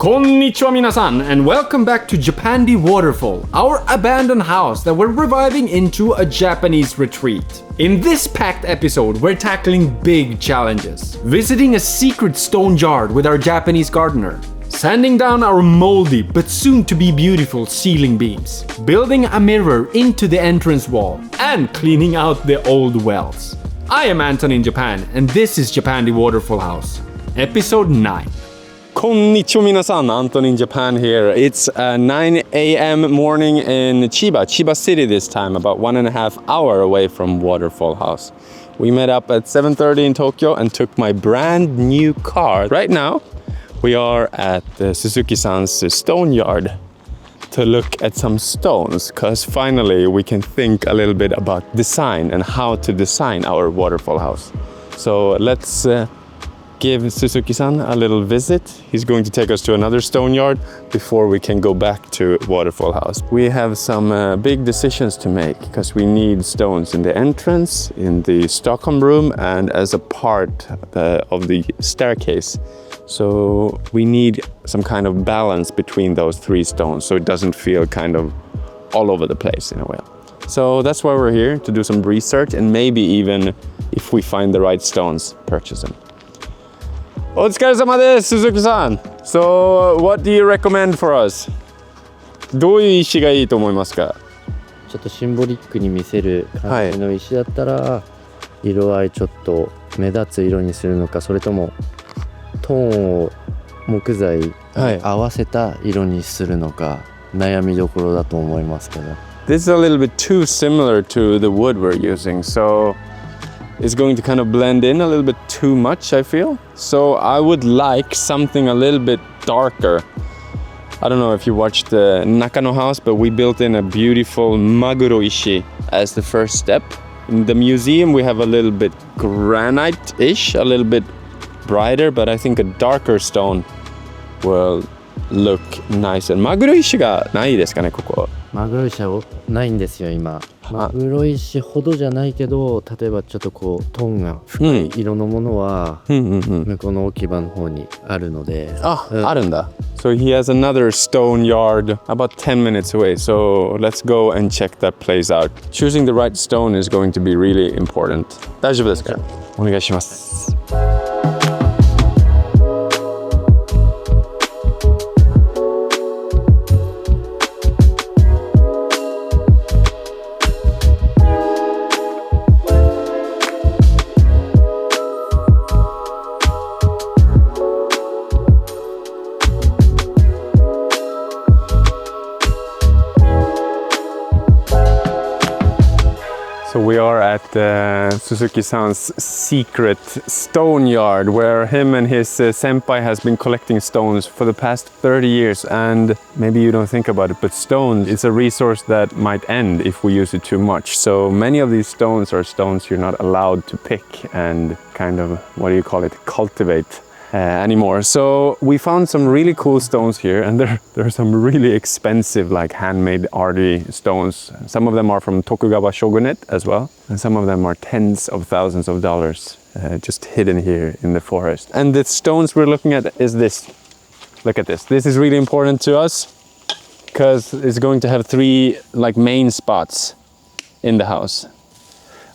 Konnichiwa minasan, and welcome back to Japandi Waterfall, our abandoned house that we're reviving into a Japanese retreat. In this packed episode, we're tackling big challenges. Visiting a secret stone yard with our Japanese gardener. Sanding down our moldy but soon to be beautiful ceiling beams. Building a mirror into the entrance wall. And cleaning out the old wells. I am Anton in Japan, and this is Japandi Waterfall House. Episode 9. Konnichiwa minasan, Anton in Japan here. It's 9 a.m. morning in Chiba City this time, about 1.5 hours away from Waterfall House. We met up at 7:30 in Tokyo and took my brand new car. Right now, we are at Suzuki-san's stone yard to look at some stones, because finally we can think a little bit about design and how to design our Waterfall House. So let's give Suzuki-san a little visit. He's going to take us to another stone yard before we can go back to Waterfall House. We have some big decisions to make because we need stones in the entrance, in the Stockholm room, and as a part of the staircase. So we need some kind of balance between those three stones so it doesn't feel kind of all over the place in a way. So that's why we're here, to do some research and maybe even, if we find the right stones, purchase them. お疲れ様です、Suzuki-san. So, what do you recommend for us? どういう石がいいと思いますか？ちょっとシンボリックに見せる感じの石だったら、色合いちょっと目立つ色にするのか、それともトーンを木材合わせた色にするのか、悩みどころだと思いますけど。This is a little bit too similar to the wood we're using, so it's going to kind of blend in a little bit too much, I feel. So I would like something a little bit darker. I don't know if you watched the Nakano house, but we built in a beautiful Maguro ishi as the first step. In the museum we have a little bit granite-ish, a little bit brighter, but I think a darker stone will look nice. And Maguro ishi ga nai desu ka ne, koko? マグロ石はないんですよ今。マグロ石ほどじゃないけど、例えばちょっとこうトーンが深い色のものは向こうの置き場の方にあるので。あるんだ。So he has another stone yard about 10 minutes away. So let's go and check that place out. Choosing the right stone is going to be really important. 大丈夫ですか？お願いします。So we are at Suzuki-san's secret stone yard where him and his senpai has been collecting stones for the past 30 years. And maybe you don't think about it, but stone is a resource that might end if we use it too much. So many of these stones are stones you're not allowed to pick and kind of, what do you call it, cultivate anymore. So we found some really cool stones here, and there are some really expensive, like handmade arty stones. Some of them are from Tokugawa shogunate as well, and some of them are tens of thousands of dollars just hidden here in the forest. And the stones we're looking at is this. Look at this. This is really important to us because it's going to have 3 like main spots in the house.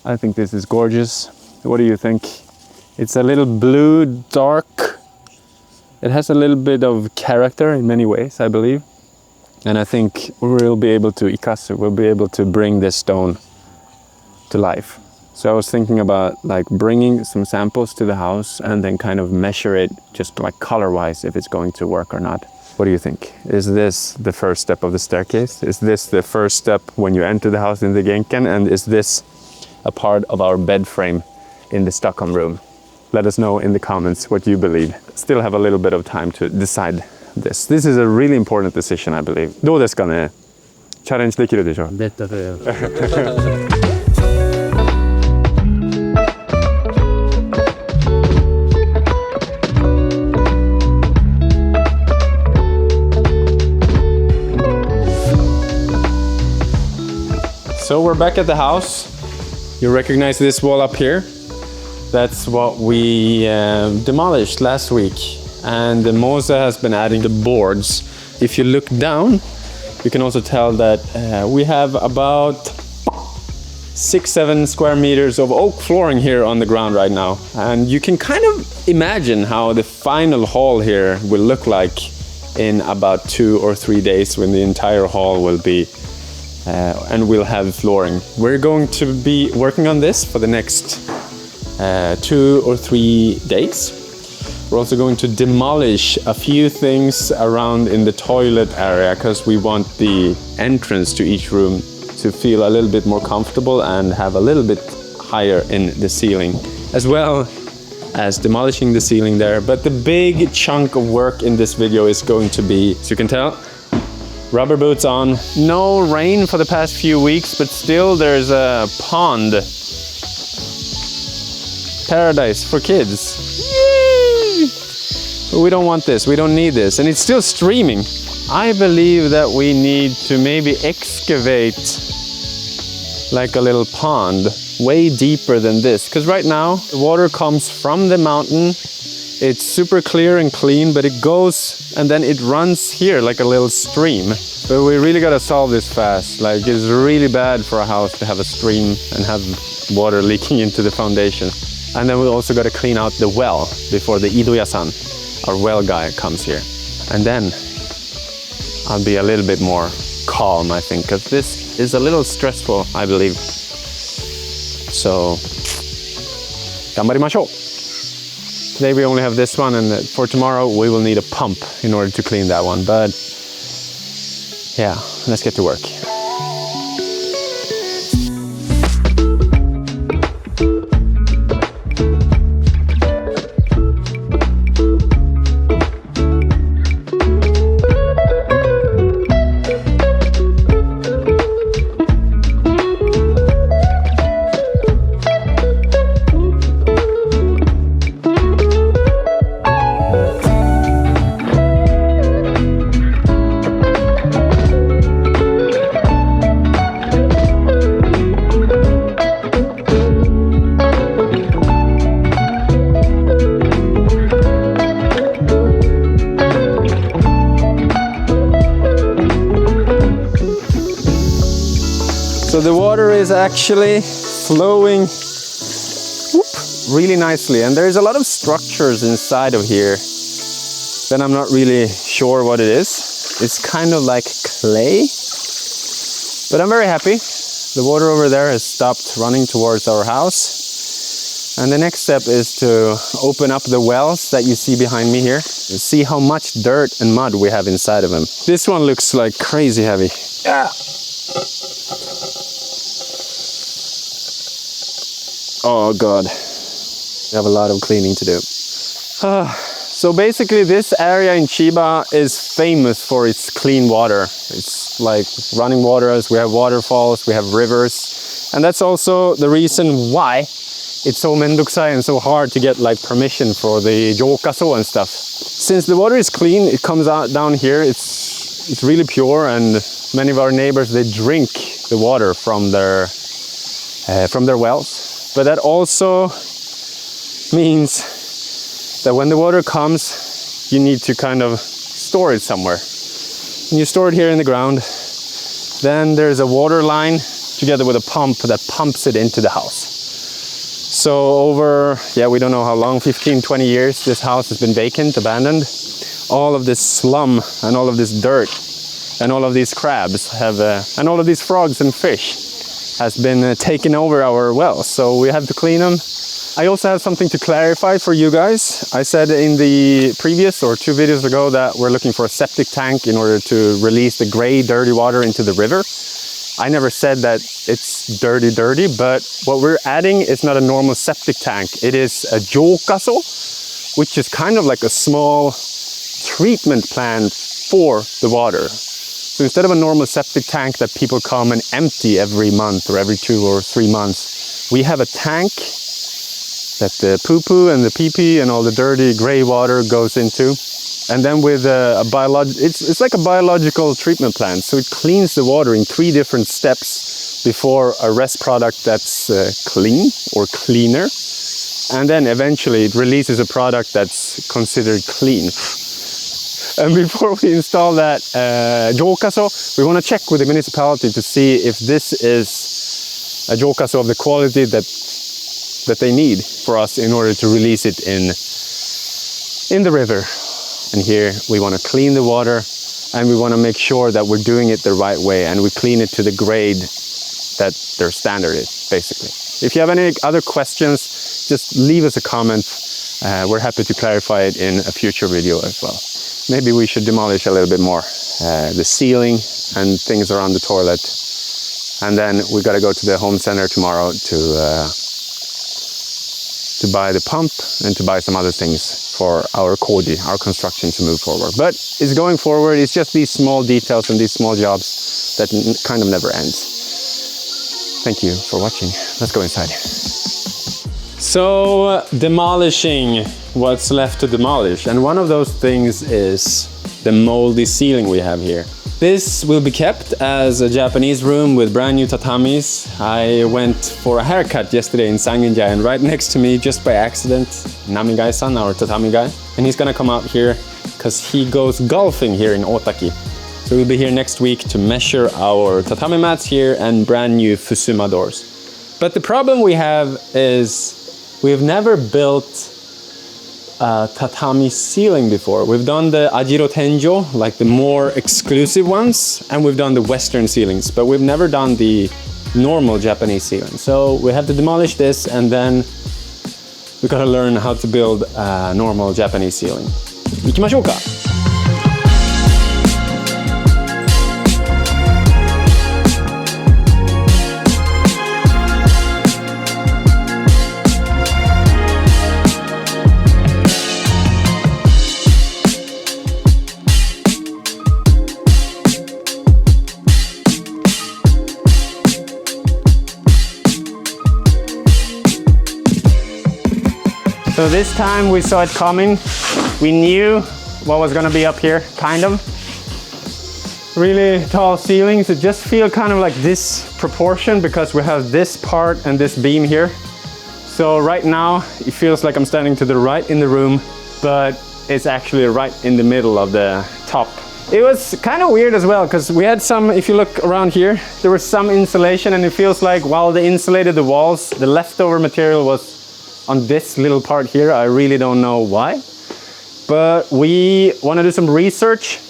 I think this is gorgeous. What do you think? It's a little blue, dark. It has a little bit of character in many ways, I believe. And I think we'll be able to ikasu, we'll be able to bring this stone to life. So I was thinking about like bringing some samples to the house and then kind of measure it just like color-wise if it's going to work or not. What do you think? Is this the first step of the staircase? Is this the first step when you enter the house in the genkan? And is this a part of our bed frame in the Stockholm room? Let us know in the comments what you believe. Still have a little bit of time to decide this. This is a really important decision, I believe. どうですかね? チャレンジできるでしょ? 絶対だよ。So we're back at the house. You recognize this wall up here? That's what we demolished last week. and Mose has been adding the boards. If you look down, you can also tell that we have about 6-7 square meters of oak flooring here on the ground right now. And you can kind of imagine how the final hall here will look like in about 2 or 3 days, when the entire hall will be and we'll have flooring. We're going to be working on this for the next 2 or 3 days. We're also going to demolish a few things around in the toilet area, because we want the entrance to each room to feel a little bit more comfortable and have a little bit higher in the ceiling, as well as demolishing the ceiling there. But the big chunk of work in this video is going to be, as you can tell, rubber boots on. No rain for the past few weeks, but still there's a pond. Paradise for kids. But we don't want this, we don't need this, and it's still streaming. I believe that we need to maybe excavate like a little pond way deeper than this, because right now the water comes from the mountain. It's super clear and clean, but it goes and then it runs here like a little stream. But we really gotta solve this fast. Like, it's really bad for a house to have a stream and have water leaking into the foundation. And then we also gotta clean out the well before the Idoya-san, our well guy, comes here. And then I'll be a little bit more calm, I think, because this is a little stressful, I believe. So, ganbarimashou. Today we only have this one, and for tomorrow we will need a pump in order to clean that one. But yeah, let's get to work. So the water is actually flowing really nicely, and there's a lot of structures inside of here that I'm not really sure what it is. It's kind of like clay, but I'm very happy. The water over there has stopped running towards our house, and the next step is to open up the wells that you see behind me here and see how much dirt and mud we have inside of them. This one looks like crazy heavy. Yeah. Oh God, we have a lot of cleaning to do. So basically this area in Chiba is famous for its clean water. It's like running waters, we have waterfalls, we have rivers. And that's also the reason why it's so mendokusai and so hard to get like permission for the jokaso and stuff. Since the water is clean, it comes out down here, it's really pure, and many of our neighbors, they drink the water from their wells. But that also means that when the water comes, you need to kind of store it somewhere. When you store it here in the ground, then there's a water line together with a pump that pumps it into the house. So over, we don't know how long, 15, 20 years, this house has been vacant, abandoned. All of this slum and all of this dirt and all of these crabs have, and all of these frogs and fish has been taken over our wells, so we have to clean them. I also have something to clarify for you guys. I said in the previous or 2 videos ago that we're looking for a septic tank in order to release the gray, dirty water into the river. I never said that it's dirty, but what we're adding is not a normal septic tank. It is a jokaso, which is kind of like a small treatment plant for the water. So instead of a normal septic tank that people come and empty every month or every 2 or 3 months, we have a tank that the poo-poo and the pee-pee and all the dirty gray water goes into. And then with it's like a biological treatment plant. So it cleans the water in 3 different steps before a rest product that's clean or cleaner and then eventually it releases a product that's considered clean. And before we install that jokaso, we want to check with the municipality to see if this is a jokaso of the quality that they need for us in order to release it in the river. And here we want to clean the water, and we want to make sure that we're doing it the right way, and we clean it to the grade that their standard is, basically. If you have any other questions, just leave us a comment. We're happy to clarify it in a future video as well. Maybe we should demolish a little bit more the ceiling and things around the toilet. And then we got to go to the home center tomorrow to buy the pump and to buy some other things for our koji, our construction, to move forward. But it's going forward. It's just these small details and these small jobs that kind of never ends. Thank you for watching. Let's go inside. So demolishing what's left to demolish, and one of those things is the moldy ceiling we have here. This will be kept as a Japanese room with brand new tatamis. I went for a haircut yesterday in Sangenja, and right next to me, just by accident, Namigai-san, our tatami guy, and he's gonna come out here because he goes golfing here in Otaki. So we'll be here next week to measure our tatami mats here and brand new Fusuma doors. But the problem we have is we've never built a tatami ceiling before. We've done the Ajiro Tenjo, like the more exclusive ones, and we've done the Western ceilings, but we've never done the normal Japanese ceiling. So we have to demolish this, and then we gotta learn how to build a normal Japanese ceiling. 行きましょうか。So this time we saw it coming. We knew what was gonna be up here, kind of. Really tall ceilings. It just feels kind of like this proportion because we have this part and this beam here. So right now it feels like I'm standing to the right in the room, but it's actually right in the middle of the top. It was kind of weird as well because we had some, if you look around here, there was some insulation, and it feels like while they insulated the walls, the leftover material was on this little part here. I really don't know why, but we want to do some research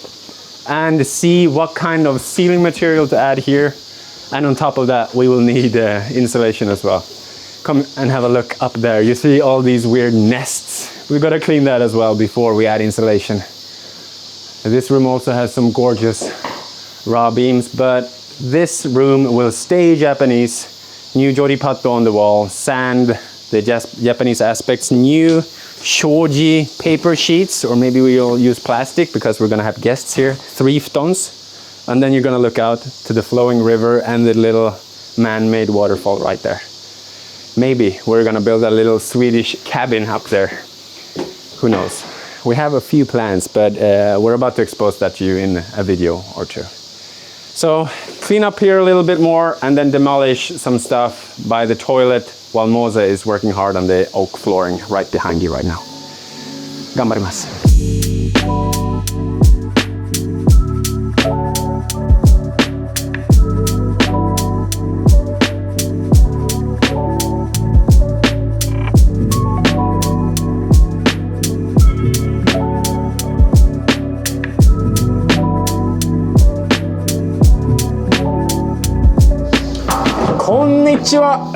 and see what kind of ceiling material to add here, and on top of that we will need insulation as well. Come and have a look up there. You see all these weird nests. We've got to clean that as well before we add insulation. This room also has some gorgeous raw beams, but this room will stay Japanese. New joripato on the wall, sand, the Japanese aspects, new shoji paper sheets, or maybe we'll use plastic because we're gonna have guests here, 3 tons, and then you're gonna look out to the flowing river and the little man-made waterfall right there. Maybe we're gonna build a little Swedish cabin up there. Who knows? We have a few plans, but we're about to expose that to you in a video or two. So clean up here a little bit more and then demolish some stuff by the toilet while Moza is working hard on the oak flooring right behind you right now. Ganbarimasu. こんにちは。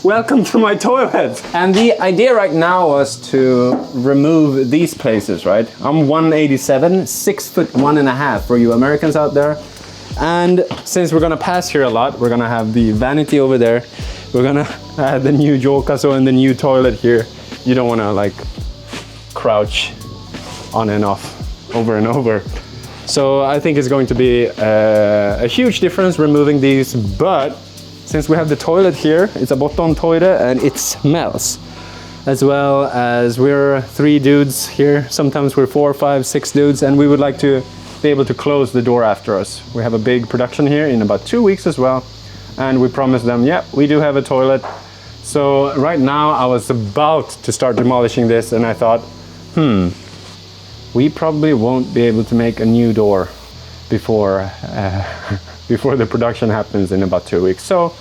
Welcome to my toilet. And the idea right now was to remove these places, right? I'm 187, 6'1.5" for you Americans out there. And since we're gonna pass here a lot, we're gonna have the vanity over there. We're gonna add the new jokaso and the new toilet here. You don't wanna like crouch on and off over and over. So I think it's going to be a huge difference removing these, but since we have the toilet here, it's a bottom toilet and it smells. As well as we're 3 dudes here, sometimes we're 4, 5, 6 dudes, and we would like to be able to close the door after us. We have a big production here in about 2 weeks as well, and we promised them, yeah, we do have a toilet, So right now I was about to start demolishing this, and I thought, we probably won't be able to make a new door before before the production happens in about 2 weeks. So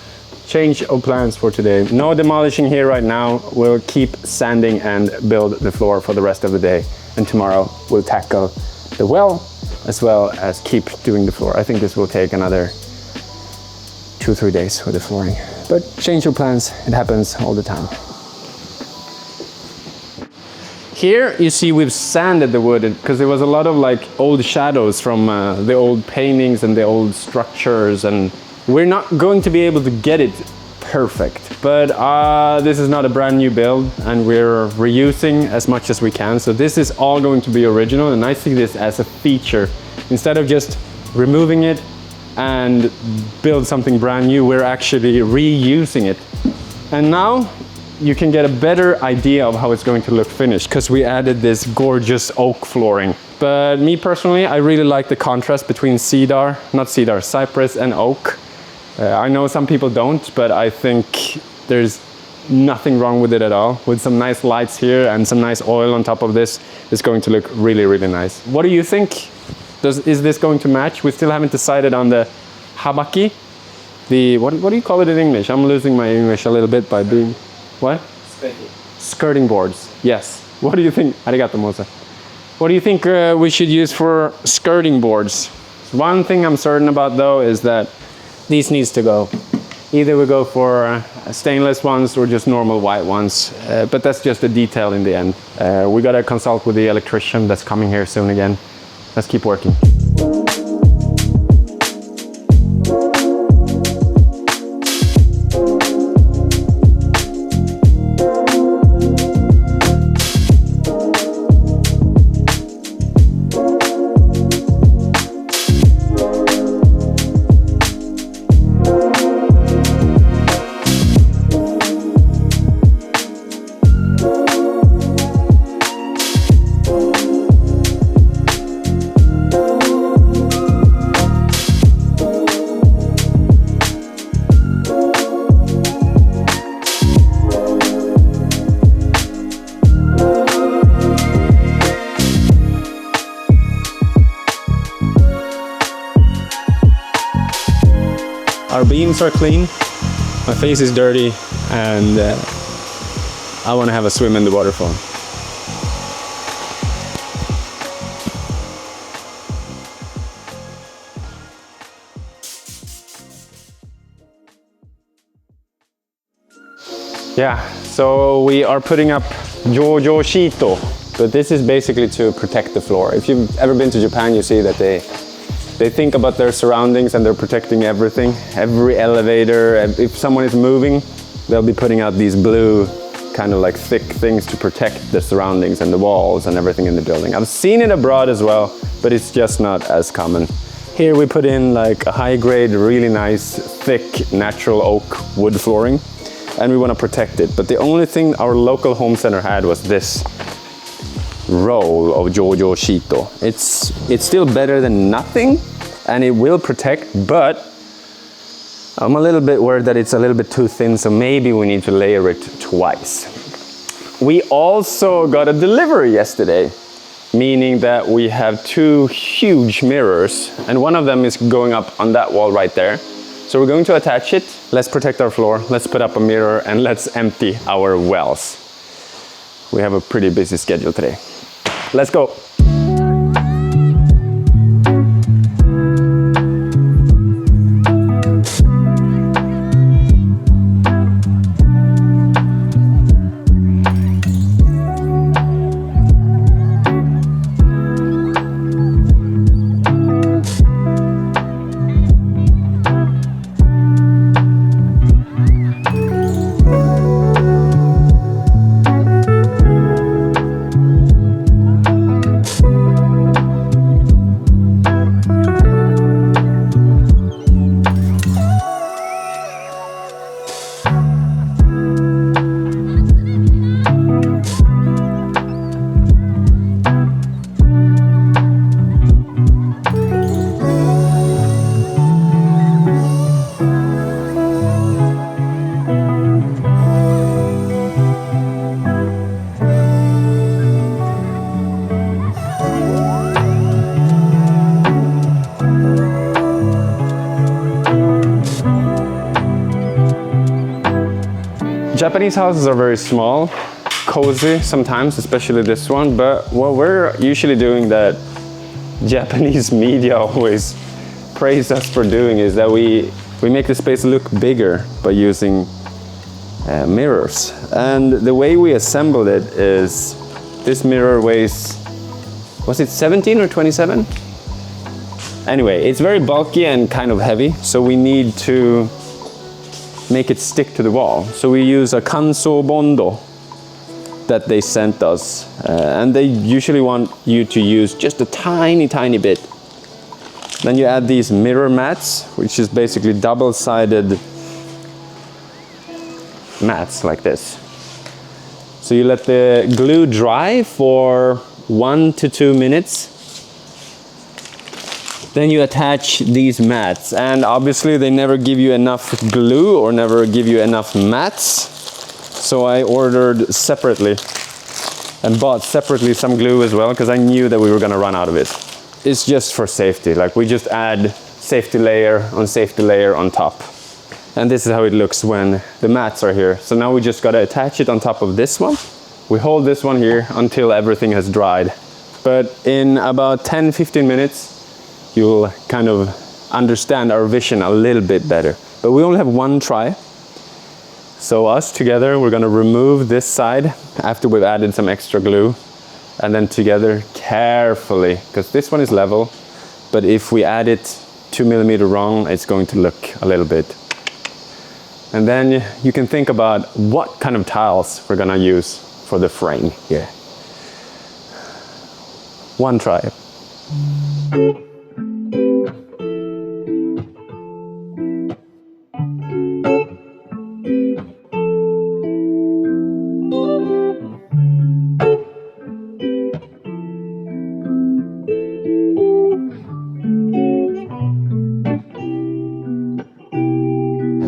change of plans for today. No demolishing here right now. We'll keep sanding and build the floor for the rest of the day. And tomorrow we'll tackle the well as well as keep doing the floor. I think this will take another 2-3 days for the flooring. But change of plans, it happens all the time. Here you see we've sanded the wood because there was a lot of like old shadows from the old paintings and the old structures, and we're not going to be able to get it perfect. But this is not a brand new build, and we're reusing as much as we can. So this is all going to be original, and I see this as a feature. Instead of just removing it and build something brand new, we're actually reusing it. And now you can get a better idea of how it's going to look finished because we added this gorgeous oak flooring. But me personally, I really like the contrast between cypress and oak. I know some people don't, but I think there's nothing wrong with it at all. With some nice lights here and some nice oil on top of this, it's going to look really, really nice. What do you think? Is this going to match? We still haven't decided on the habaki. What do you call it in English? I'm losing my English a little bit by being... What? Skirting boards. Yes. What do you think? Arigato, Moza. What do you think we should use for skirting boards? One thing I'm certain about though is that these needs to go. Either we go for stainless ones or just normal white ones, but that's just a detail in the end. We gotta consult with the electrician that's coming here soon again. Let's keep working. Our beams are clean, my face is dirty, and I want to have a swim in the waterfall. Yeah, so we are putting up Jojo Shito, but this is basically to protect the floor. If you've ever been to Japan, you see that they think about their surroundings and they're protecting everything. Every elevator, if someone is moving, they'll be putting out these blue kind of like thick things to protect the surroundings and the walls and everything in the building. I've seen it abroad as well, but it's just not as common. Here we put in like a high grade, really nice, thick, natural oak wood flooring, and we want to protect it. But the only thing our local home center had was this roll of Jojo Shito. It's still better than nothing, and it will protect, but I'm a little bit worried that it's a little bit too thin, so maybe we need to layer it twice. We also got a delivery yesterday, meaning that we have 2 huge mirrors, and one of them is going up on that wall right there. So we're going to attach it. Let's protect our floor, let's put up a mirror, and let's empty our wells. We have a pretty busy schedule today. Let's go. Japanese houses are very small, cozy sometimes, especially this one, but what we're usually doing that Japanese media always praise us for doing is that we make the space look bigger by using mirrors. And the way we assembled it is this mirror weighs, was it 17 or 27? Anyway, it's very bulky and kind of heavy, so we need to make it stick to the wall. So we use a kanso bondo that they sent us, and they usually want you to use just a tiny bit. Then you add these mirror mats, which is basically double-sided mats like this. So you let the glue dry for 1 to 2 minutes. Then you attach these mats, and obviously they never give you enough glue or never give you enough mats. So I ordered separately and bought separately some glue as well, because I knew that we were gonna run out of it. It's just for safety, like we just add safety layer on top. And this is how it looks when the mats are here. So now we just gotta attach it on top of this one. We hold this one here until everything has dried. But in about 10-15 minutes, you'll kind of understand our vision a little bit better. But we only have one try. So us together, we're gonna remove this side after we've added some extra glue, and then together carefully, because this one is level, but if we add it 2 millimeter wrong, it's going to look a little bit. And then you can think about what kind of tiles we're gonna use for the frame here. One try.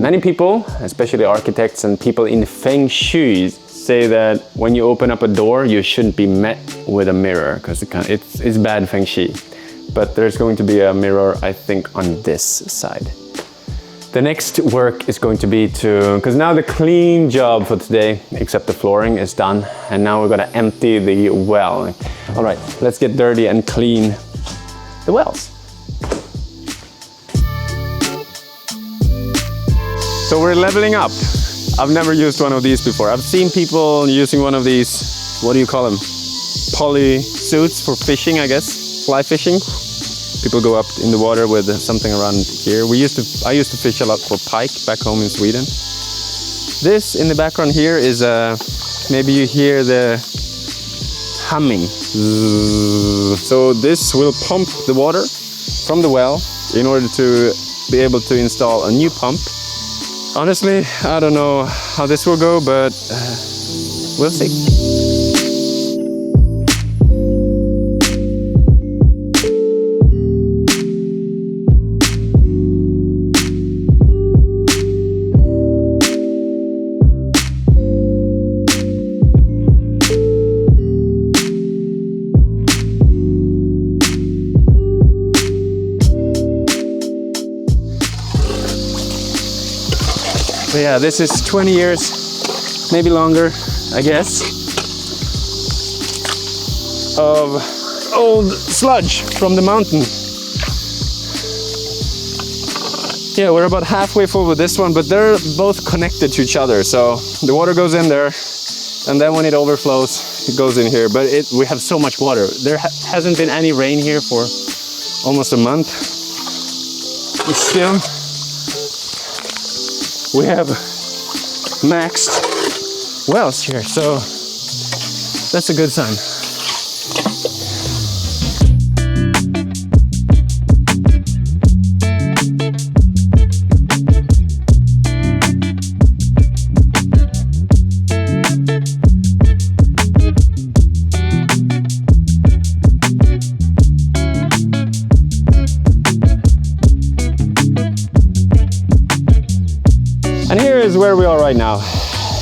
Many people, especially architects and people in Feng Shui, say that when you open up a door, you shouldn't be met with a mirror because it's bad Feng Shui. But there's going to be a mirror, I think, on this side. The next work is going to be because now the clean job for today, except the flooring, is done. And now we're gonna empty the well. All right, let's get dirty and clean the wells. So we're leveling up. I've never used one of these before. I've seen people using one of these, what do you call them? Poly suits for fishing, I guess, fly fishing. People go up in the water with something around here. I used to fish a lot for pike back home in Sweden. This in the background here is, maybe you hear the humming. So this will pump the water from the well in order to be able to install a new pump. Honestly, I don't know how this will go, but we'll see. So yeah, this is 20 years, maybe longer, I guess, of old sludge from the mountain. Yeah, we're about halfway full with this one, but they're both connected to each other. So the water goes in there, and then when it overflows, it goes in here. But we have so much water. There hasn't been any rain here for almost a month. But still, we have maxed wells here, so that's a good sign. Where we are right now.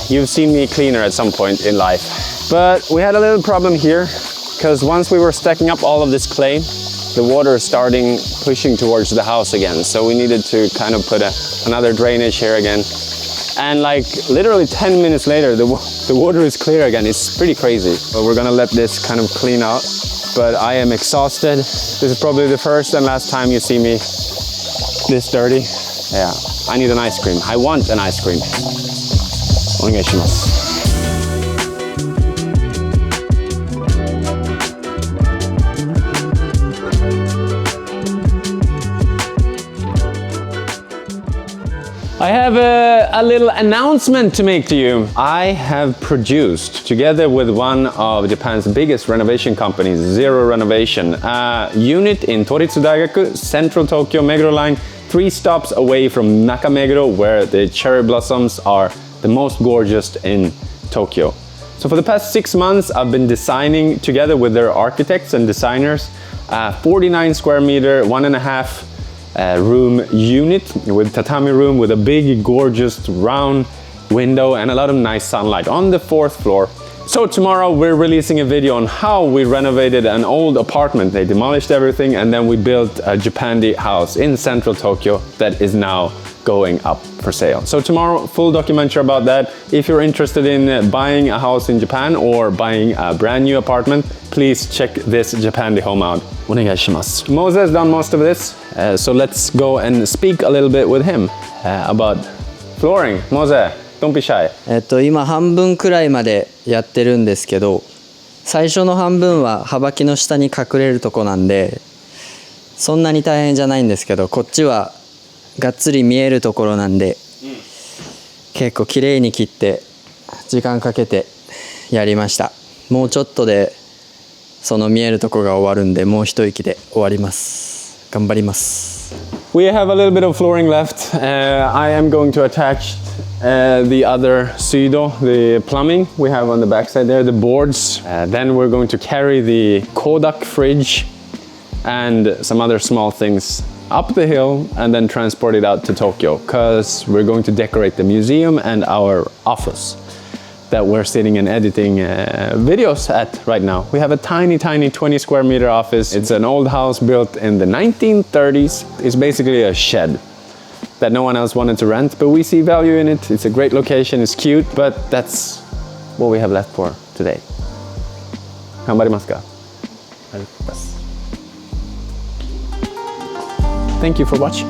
You've seen me cleaner at some point in life, but we had a little problem here because once we were stacking up all of this clay, the water starting pushing towards the house again. So we needed to kind of put another drainage here again, and like literally 10 minutes later the water is clear again. It's pretty crazy. So we're gonna let this kind of clean out, but I am exhausted. This is probably the first and last time you see me this dirty. Yeah, I need an ice cream. I want an ice cream. お願いします。I have a little announcement to make to you. I have produced, together with one of Japan's biggest renovation companies, Zero Renovation, a unit in Toritsu Daigaku, Central Tokyo Meguro Line, 3 stops away from Nakameguro, where the cherry blossoms are the most gorgeous in Tokyo. So for the past 6 months, I've been designing together with their architects and designers a 49 square meter, 1.5 room unit with tatami room with a big, gorgeous round window and a lot of nice sunlight on the 4th floor. So tomorrow we're releasing a video on how we renovated an old apartment. They demolished everything and then we built a Japandi house in central Tokyo that is now going up for sale. So tomorrow, full documentary about that. If you're interested in buying a house in Japan or buying a brand new apartment, please check this Japandi home out. お願いします. Moses has done most of this, so let's go and speak a little bit with him about flooring. Moses, don't be shy. 今半分くらいまでやってるんですけど、最初の半分は幅木の下に隠れるとこなんで、そんなに大変じゃないんですけど、こっちはがっつり見えるところなんで、結構綺麗に切って時間かけてやりました。もうちょっとでその見えるところが終わるんで、もう一息で終わります。頑張ります。We have a little bit of flooring left. I am going to attach the other pseudo, the plumbing we have on the backside there, the boards. Then we're going to carry the Kodak fridge and some other small things up the hill and then transport it out to Tokyo, because we're going to decorate the museum and our office that we're sitting and editing videos at right now. We have a tiny 20 square meter office. It's an old house built in the 1930s. It's basically a shed that no one else wanted to rent, but we see value in it. It's a great location, it's cute, but that's what we have left for today. 頑張りますか? Thank you for watching.